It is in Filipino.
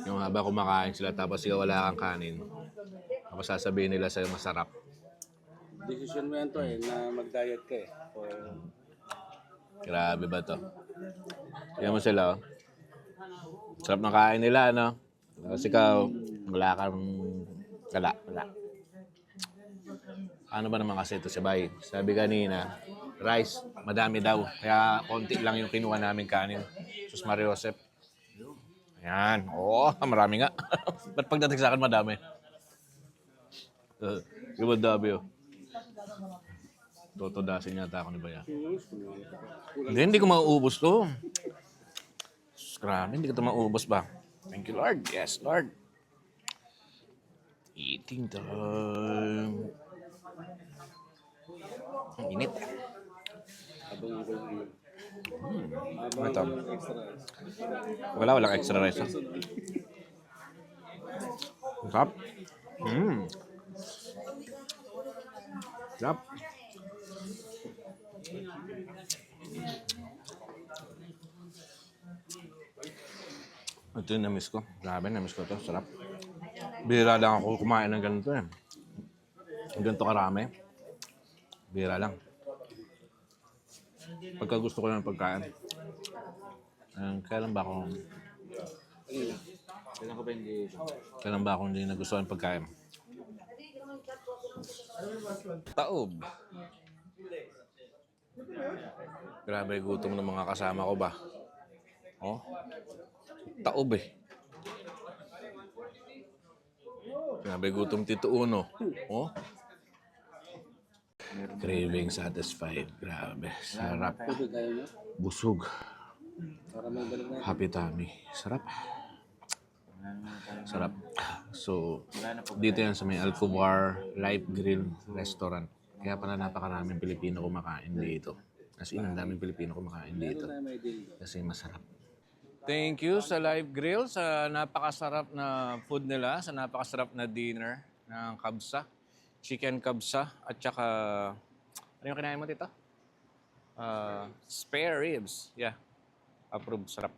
Yung habang kumakain sila tapos ikaw wala kang kanin. Tapos sasabihin nila sa'yo masarap. Decision mo yan to na mag-diet ka So, Grabe ba to? Tingnan mo sila, oh. Sarap ng kain nila, no? Tapos ikaw, wala kang... Wala. Ano ba naman kasi ito si Bay? Sabi kanina, rice, madami daw. Kaya konti lang yung kinuha namin kanin. Sus Mario Josep. Ayan. Oo, marami nga. Ba't pagdating sa akin madami? Yung madami, oh. Totodasin yata ako ni Baya. Hindi ko mauubos to. Grabe, hindi ko ito maubos ba? Thank you, Lord. Yes, Lord. Eating time. Ang init. abangan ko yung iyo. Ito. Yung extra rice. Walang extra rice. Ha? Sarap. Sarap. Ito yung na-miss ko. Grabe, na-miss ko ito. Sarap. Bihira lang ako kumain ng ganito eh. Ganito karami. Bihira lang. Pagka gusto ko ng pagkain. Kailan ba ako hindi nagustuhan ng pagkain? Taob. Grabe gutom ng mga kasama ko ba? Oh. Taob eh. Grabe gutom Tito Uno. Oh. Craving satisfied. Grabe. Sarap. Tubig ayaw nyo? Busog. Para may balik na. Happy tummy. Sarap. Sarap. So, dito yan sa may Alcobar Live Grill Restaurant. Kaya pala napakaraming Pilipino kumakain dito. As in, ang daming Pilipino kumakain dito. Kasi masarap. Thank you sa Live Grill, sa napakasarap na food nila, sa napakasarap na dinner ng kabsa. Chicken kabsa at saka, ano yung kinain mo dito? Spare ribs. Yeah. Approved. Sarap.